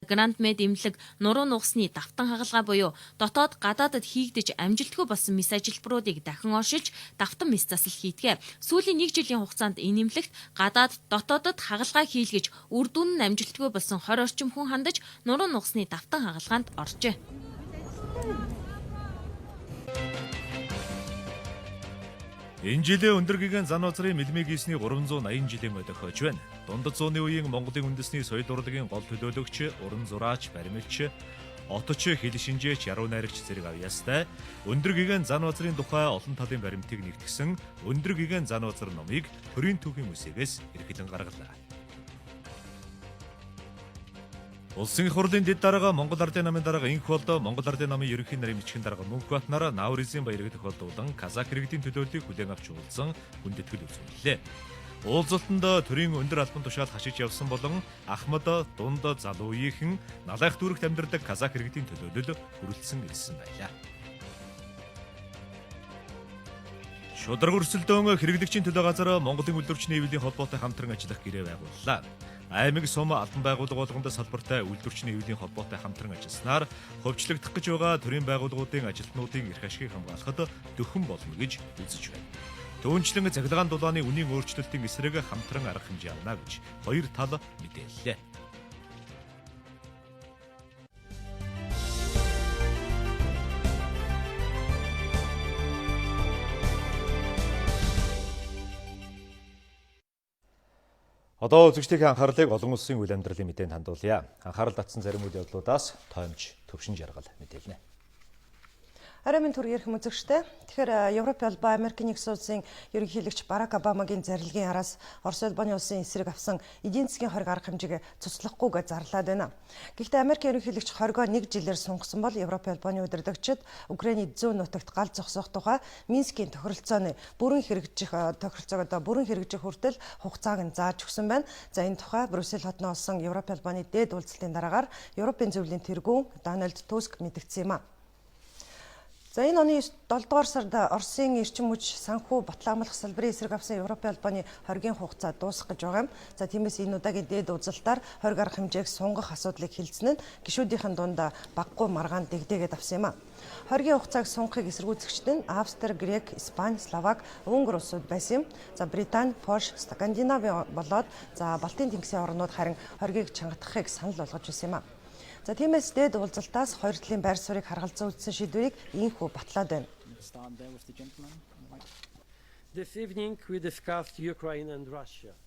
Гранд Мед эмнэлэг нуруу нугасны давтан хагалгаа буюу дотоод гадаадад хийгдэж амжилтгүй болсон мис ажилбаруудыг дахин оршилж давтан мис засал хийдгээ. Сүүлийн 1 жилийн хугацаанд энэ эмнэлэгт гадаад дотоодод хагалгаа хийлгэж үр дүн нь амжилтгүй болсон 20 орчим хүн хандаж нуруу нугасны давтан хагалгаанд оржээ. Энэ жилийн өндөр гигant зан узрын мэлмиг хийсний 380 жилийн ой тохиож байна. Дундад зууны үеийн Монголын үндэсний соёл урлагийн гол төлөөлөгч, уран зураач, баримлч, оточ, хэл шинжээч, яруу найрагч зэрэг авьяастай өндөр гигant зан узрын тухай олон талын баримтыг нэгтгэсэн өндөр гигant зан узар номыг Төрийн түүхийн музейгээс эрхлэн гаргалаа. Улсын их хурлын дэд дарга Монгол Ардын намын дарга Инх болдо Монгол Ардын намын ерөнхий нарийн бичгийн дарга Мөнх Батнаар Науризын баярыг тохиолдуулан казак иргэдийн төлөөллийг хүлээн авч уулзсан хүндэтгэл үзүүллээ. Уулзалтанд төрийн өндөр албан тушаал хашиж явсан болон Ахмад, Дунд, залуу үеийнхэн налайх дүүрэгт амьдардаг казак иргэдийн төлөөлөл хүрэлцэн ирсэн байлаа. Шударга өрсөлдөөн хэрэглэгчийн төлөө газар Монголын үйлдвэрчний хэвлэлийн холбоотой хамтран ажиллах гэрээ байгууллаа. Аймаг сум албан байгууллага болгонд салбартай үйлдвэрчний хэвлэлийн холбоотой хамтран ажилласнаар хөвчлөгдөх гэж байгаа төрийн байгууллагуудын ажилтнуудын эрх ашигыг хамгаалахад дөхөн болно гэж үзэж байна. Түүнчлэн цахилгаан дулааны үнийн өөрчлөлтийн эсрэг хамтран арга хэмжээ авна гэж хоёр тал мэдээллээ. Одоо үзэгчдийн анхаарлыг олон улсын үйл амьдралын мэдээнд хандуулъя. Анхаарал татсан зарим үйл явдлуудаас тоомж төвшин жаргал мэдээлнэ. Арамын төргийнх үзэгчтэй. Тэгэхээр Европ албаа Америкийн нэгдсэн улсын ерөнхийлөгч Барак Обамагийн зарилгын араас Орос улбаны улсын эсрэг авсан эдийн засгийн хориг арга хэмжээг цуцлахгүйгээ зарлаад байна. Гэхдээ Америкийн ерөнхийлөгч хоригоо 1 жилээр сунгасан бол Европ албаны удирдагчид Украиний зүүн нутагт гал зогсоох тухай Минскийн тохиролцооны бүрэн хэрэгжих хүртэл хугацааг нь зааж өгсөн байна. За энэ тухай Брюссел хотно олсон Европ албаны дээд уулзалтын дараагаар Европын зөвлөлийн тэргүүн Дональд Туск мэдгдсэн юм а. За энэ оны 7 дугаар сард Оросын эрчим хүч санхүү батламлах салбарын эсрэг авсан Европын албаны хоригийн хугацаа дуусах гэж байгаа юм. За тиймээс энэ удаагийн дээд уулзалтаар хориг арга хэмжээг сунгах асуудлыг хэлсэн нь гишүүдийн дунд баггүй маргаан дэгдээгээд авсан юм а. Хоригийн хугацааг сунгахыг эсэргүүцэгчд нь Австри, Грек, Испани, Словак, Унгар улсууд байсан юм. За Британи, Польш, Скандинави болоод за Балтийн тэнгисийн орнууд харин хоригийг чангатгахыг санал болгож байсан юм а. За тиймээс дээд уулзалтаас хоёр талын байр суурийг харгалзан үзсэн шийдвэрийг ийхүү батлаад байна.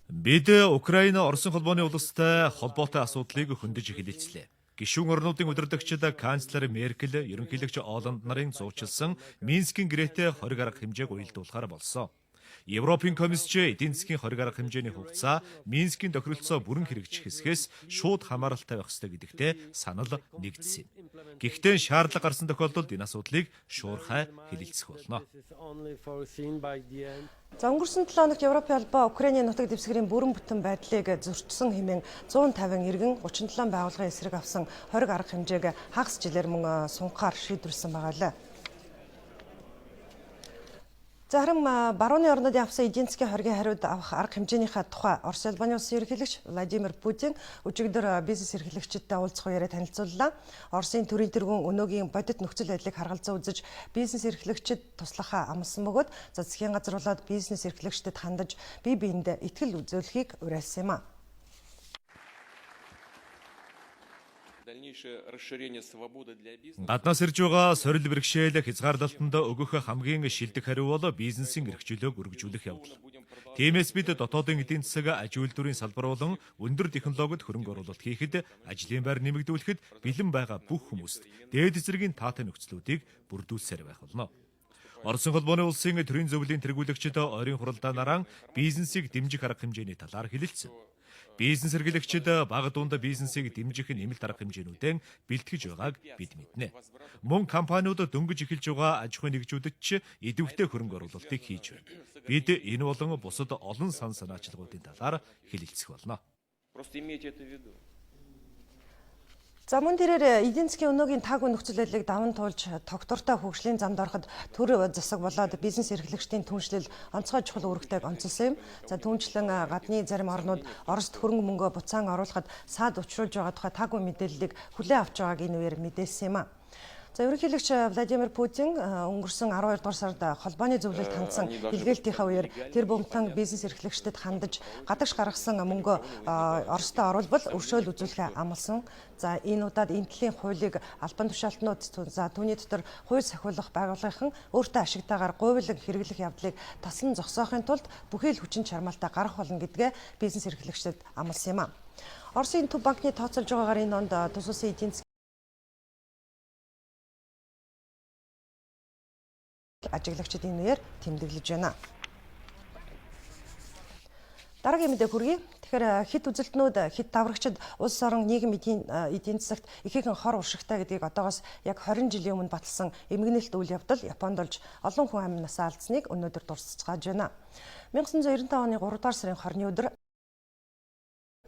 Бид Украин Оросын холбооны улстай холбоотой асуудлыг хөндөж хэлэлцлээ. Гишүүн орнуудын удирдагчид канцлер Меркель, ерөнхийлөгч Оланд нарын зуучилсан Минскийн гэрээтэй хориг арга хэмжээг уялдуулахаар болсон. Европын комиссч эдийн засгийн хориг арга хэмжээний хугацаа Минскийн тохиролцоо бүрэн хэрэгжих хэсгээс шууд хамааралтай байх ёстой гэдэгтээ санал нэгдсэн юм. Гэхдээ шаардлага гарсан тохиолдолд энэ асуудлыг шуурхай хэлэлцэх болно. За өнгөрсөн 7 хоногт Европын албаа Украиний нутаг дэвсгэрийн бүрэн бүтэн байдлыг зөрчсөн хэмээн 150 иргэн 37 байгууллагын эсрэг авсан хориг арга хэмжээг хагас жилээр мөн сунгахаар шийдвэрлсэн байгаа лээ. За харин барууны орнуудын авсан эдийн засгийн хоригийн хариуд авах арга хэмжээнийхээ тухай Орос улбаны улсын ерөнхийлөгч Владимир Путин өчигдөр бизнес эрхлэгчидтэй уулзах үеэрээ танилцууллаа. Оросын төрийн тэргүүн өнөөгийн бодит нөхцөл байдлыг харгалзан үзэж бизнес эрхлэгчид туслахаа амласан бөгөөд засгийн газар болоод бизнес эрхлэгчдэд хандаж бие биендээ итгэл үзүүлэхийг уриалсан юм а. Гаднаас ирж байгаа сорил бэрхшээл хязгаарлалтанд өгөх хамгийн шилдэг хариу бол бизнесийн эрхчлөлөөг өргөжүүлэх явдал. Тиймээс бид дотоодын эдийн засаг, аж үйлдвэрийн салбар болон өндөр технологид хөрөнгө оруулалт хийхэд, ажлын байр нэмэгдүүлэхэд бэлэн байгаа бүх хүмүүст дээд зэргийн таатай нөхцлүүдийг бүрдүүлсээр байх болно. Оросын холбооны улсын төрийн зөвлөлийн тэргүүлэгчид ойрын хуралдаанаараа бизнесийг дэмжих арга хэмжээний талаар хэлэлцэв. Бизнес эрхлэгчид бага дунд бизнесийг дэмжих нэмэлт арга хэмжээнүүдэн бэлтгэж байгааг бид мэднэ. Мөн компаниуд дөнгөж эхэлж байгаа аж ахуйн нэгжүүдэд ч идэвхтэй хөрөнгө оруулалтыг хийж байна. Бид энэ болон бусад олон сан санаачлагуудын талаар хэлэлцэх болно. За мөн тэрээр эдийн засгийн өнөөгийн таг нөхцөл байдлыг даван туулж тогтвортой хөгжлийн замд ороход төр засаг болоод бизнес эрхлэгчдийн түншлэл онцгой чухал үүрэгтэйг онцолсон юм. За түүнчлэн гадны зарим орнууд Оросд хөрөнгө мөнгөө буцаан оруулахад саад учруулж байгаа тухай таагүй мэдээллийг хүлээн авч байгааг энэ үеэр мэдээлсэн юм а. За ерөнхийлөгч Владимир Путин өнгөрсөн 12 дугаар сард холбооны зөвлөлд хандсан илгээлтийнхаа үеэр тэр бомтон бизнес эрхлэгчдэд хандаж гадагш гаргасан мөнгөө Оросдо оруулбал өршөөл үзүүлэхээ амласан. За энэ удаад энтлийн хуулийг албан тушаалтнууд за түүний дотор хууль сахиулах байгууллагын өөртөө ашигтайгаар гуйлан хэрэглэх явдлыг таслан зогсоохын тулд бүхий л хүчин чармаалтаа гарах болно гэдгээ бизнес эрхлэгчдэд амласан юм а. Оросын төв банкны тооцоолж байгаагаар энэ онд тус улсын эдийн засгийн ажиглагчид энэ үеэр тэмдэглэж байна. Дараагийн мэдээ хүргэе. Тэгэхээр хэд үзэлтнүүд хэд даврагчид улс орон нийгэм эдийн засагт ихээхэн хор уршигтай гэдгийг одоогоос яг 20 жилийн өмнө баталсан эмгэнэлт үйл явдал Японд болж олон хүн амнасаа алдсныг өнөөдөр дурсацгааж байна. 1995 оны 3 дугаар сарын 20-ны өдөр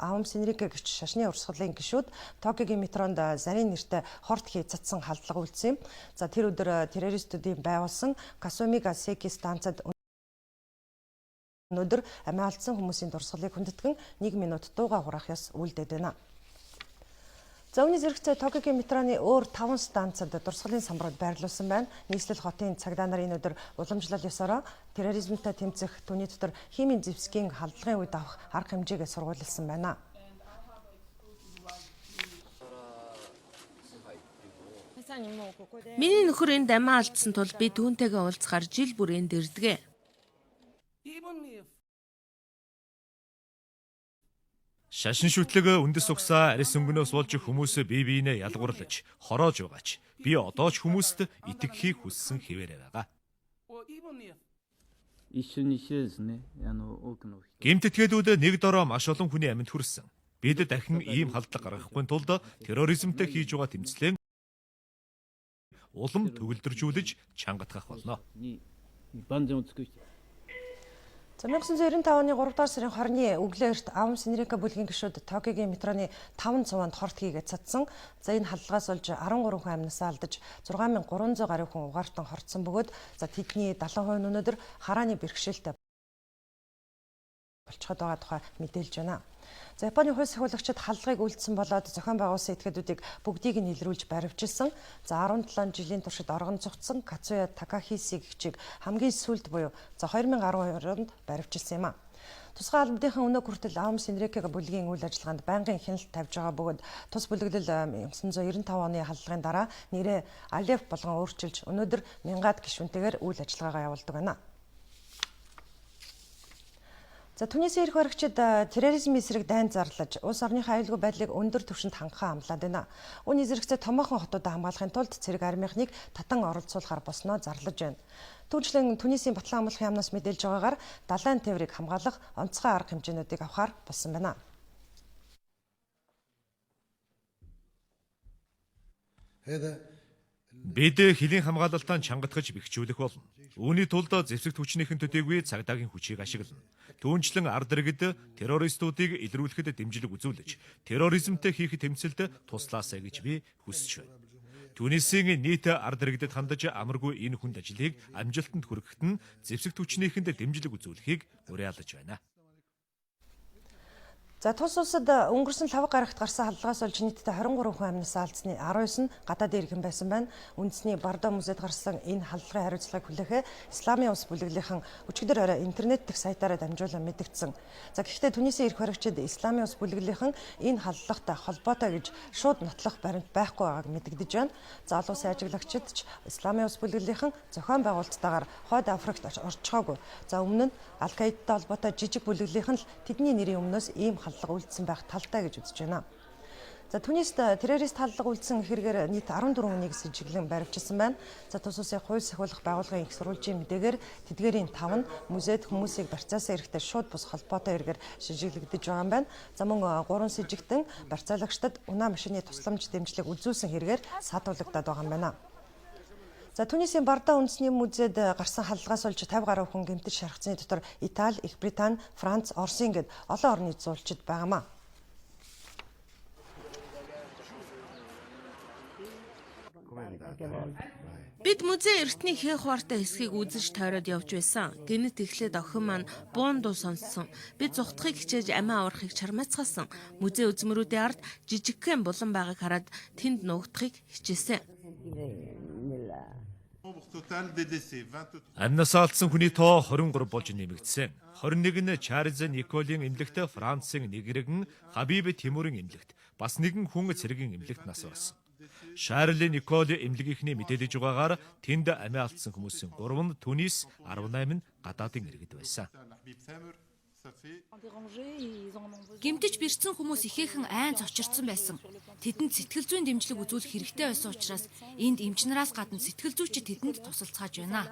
Аум Синрике гэгч шашны урсгалын гишүүд Токиогийн метронд зарийн нэртэй хорт хийцатсан халдлага үйлдсэн юм. За тэр өдөр террористуудын байгуулсан Касумига Секи станцад өнөөдөр амиа алдсан хүмүүсийн дурсгалыг хүндэтгэн 1 минут дууга хураах ёс үйлдээд байна. За үүний зэрэгцээ Токиогийн метроны өөр 5 станцад дурсгалын самбарууд байрлуулсан байна. Нийслэл хотын цагдаа нарын өнөөдөр уламжлал ёсороо терроризмтай тэмцэх түүний дотор химийн зэвсгийн халдлагын үед авах арга хэмжээгээ сургуулилсан байна. Миний нөхөр энд амиа алдсан тул би түүнтэйгээ уулзахаар жил бүр энд ирдэг. Шашин шүтлэг үндэс угсаа арьс өнгөнөөс болж хүмүүс бие биенээ ялгуурлаж, хороож байгаач. Би одоо ч хүмүүст итгэхийг хүссэн хэвээрээ байгаа. Гэмтэтгэлүүд нэг дороо маш олон хүний амьд хүрсэн. Бид дахин ийм халдлага гаргахгүй тулд терроризмтэй хийж байгаа тэмцлэн улам төгөлдржүүлж чангатгах болно. За 1995 оны 3 дугаар сарын 20-ны өглөө эрт Аум Синрике бүлгийн гишүүд Токиогийн метроны 5 цуванд хорт хийгээд цацсан. За энэ халдлагаас болж 13 хүн амнасаа алдаж 6300 гаруй хүн угаартан хорцсон бөгөөд за тэдний 70% нь өнөөдөр харааны бэрхшээлтэй болчиход байгаа тухай мэдээлж байна. За Японы хууль сахиулагчид халдлагыг үйлдсэн болоод зохион байгуулсан этгээдүүдийг бүгдийг нь илрүүлж баривчилсан. За 17 жилийн туршид оргон цугцсан Кацуя Такахиси гэгчийг хамгийн сүүлд буюу за 2012 онд баривчилсан юм а. Тусгай албадынхан өнөө хүртэл Аум Синрике бүлгийн үйл ажиллагаанд байнгын хяналт тавьж байгаа бөгөөд тус бүлэглэл 1995 оны халдлагын дараа нэрээ Алеф болгон өөрчилж өнөөдөр мянгаад гишүүнтэйгээр үйл ажиллагаагаа явуулдаг байна. За Түнисийн эрх баригчид терроризмын эсрэг дайн зарлаж, улс орныхаа аюулгүй байдлыг өндөр түвшинд хангахаа амлаад байна. Үүний зэрэгцээ томоохон хотуудаа хамгаалахын тулд цэрэг армийнхныг татан оролцуулахаар босноо зарлаж байна. Түүнчлэн Түнисийн Батлан амлах яамнаас мэдээлж байгаагаар далайн тээврийг хамгаалах онцгой арга хэмжээнүүдийг авахар болсон байна. Бид хэлийн хамгаалалтаа чангатгаж бэхжүүлэх болно. Үүний тулд зэвсэгт хүчнийхэн төдийгүй цагдаагийн хүчийг ашиглана. Түүнчлэн ард иргэд террористуудыг илрүүлэхэд дэмжлэг үзүүлж, терроризмтэй хийх тэмцэлд туслаасай гэж би хүсэж байна. Түнисийн нийт ард иргэдэд хандаж амаргүй энэ хүнд ажлыг амжилтанд хүрэхэд нь зэвсэгт хүчнийхэнд дэмжлэг үзүүлэхийг уриалж байна. За тус улсад өнгөрсөн 5 гарагт гарсан халдлагаас болж нийтдээ 23 хүн амнасаа алдсны 19 нь гадаад иргэн байсан байна. Үндэсний Бардо музейд гарсан энэ халдлагын хариуцлагыг хүлээхээ Исламын улс бүлэглэлийн өчигдөр орой интернет дэх сайтаараа дамжуулан мэдгдсэн. За гэхдээ Түнисийн эрх баригчид Исламын улс бүлэглэлийн энэ халдлагатай холбоотой гэж шууд нотлох баримт байхгүй байгааг мэдгдэж байна. За олон улсын ажиглагчид ч Исламын улс бүлэглэлийн зохион байгуулалттайгаар Хойд Африкт орчхоогүй. За өмнө нь Аль-Каидтай холбоотой жижиг бүлэглэлийн л тэдний нэрийн өмнөөс ийм халдлага үйлдсэн байх талтай гэж үзэж байна. За Түнист террорист халдлага үйлдсэн хэрэгээр нийт 14 хүнийг сэжиглэн баривчилсан байна. За тус улсын хууль сахиулах байгууллагын их сурвалжийн мэдээгээр тэдгээрийн 5 нь музейд хүмүүсийг барьцаасан эрэхтэй шууд бус холбоотой хэрэгээр шижиглэгдэж байгаа юм байна. За мөн 3 сэжигтэн барьцаалагчдад унаа машины тусламж дэмжлэг үзүүлсэн хэрэгээр саатуулагдаад байгаа юм байна. За Түнисийн Бардо үндэсний музейд гарсан халдлагаас болж 50 гаруй хүн гэмтэж шархсны дотор Итали, Их Британи, Франц, Оросын гээд олон орны зуулчид байгаамаа. Бид музей эртний хээ хуартай хэсгийг үзэж тойроод явж байсан. Гэнэт эхлээд охин маань буун дуу сонссон. Бид зугтахыг хичээж амиа аврахыг чармаацгаасан. Музей үзмэрүүдийн ард жижигхэн булан байгааг хараад тэнд нуугдахыг хичээсэн. Амнасаа алдсан хүний тоо 23 болж нэмэгдсэн. 21 нь Чарльз Николийн эмнэлэгт, Францын нэг иргэн Хабиб Тимүрийн эмнэлэгт, бас нэгэн хүн цэргийн эмнэлэгт нас барсан. Шарли Николи эмнэлгийнхний мэдээлж байгаагаар тэнд амиа алдсан хүмүүсийн 3 нь Түнис, 18 нь гадаадын иргэд байсан. Гэмтэж бэрцсэн хүмүүс ихээхэн айн зочирдсан байсан. Тэдэнд сэтгэл зүйн дэмжлэг үзүүлэх хэрэгтэй байсан учраас энд эмч нараас гадна сэтгэл зүйчид тэдэнд тусалцгааж байна.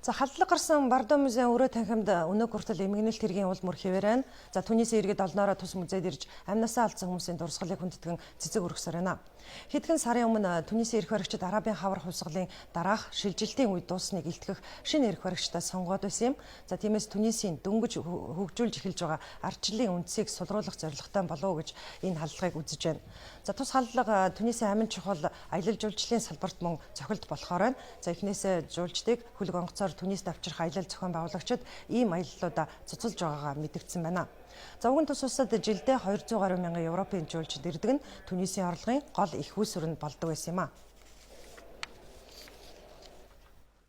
За халдлага гарсан Бардо музейн өрөө танхимд өнөө хүртэл эмгэнэлт хэргийн уул мөр хэвээрэн. За Түнисийн иргэд олноороо тус музейд ирж амнасаа алдсан хүмүүсийн дурсгалыг хүндэтгэн цэцэг өргөсөр байна. Хэдхэн сарын өмнө Түнисийн эрх баригчид Арабын хавар хувьсгалын дараах шилжилтийн үед дуусныг илтгэх шинэ эрх баригчдаас сонгоод байсан юм. За тиймээс Түнисийн дөнгөж хөгжүүлж эхэлж байгаа ардчлалын үндсийг сулруулах зорилготой болов уу гэж энэ халдлагыг үзэж байна. За тус халдлага Түнисийн амин чухал аялал жуулчлалын салбарт мөн цохилт болохоор байна. За эхнээсээ жуулчдыг хөлөг онгоцоор Түнист авчрах аялал зохион байгуулагчид ийм аяллуудаа цуцулж байгаагаа мэдгдсэн байна. За уг нь тус улсад жилдээ 200 гаруй мянган Европын жуулчид ирдэг нь Түнисийн орлогын гол их үүсвэр нь болдог байсан юм а.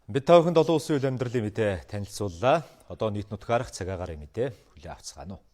Бид та бүхэнд олон улсын үйл амьдралын мэдээ танилцууллаа. Одоо нийт нутгаарах цагаагаар мэдээ хүлээн авцгаана уу.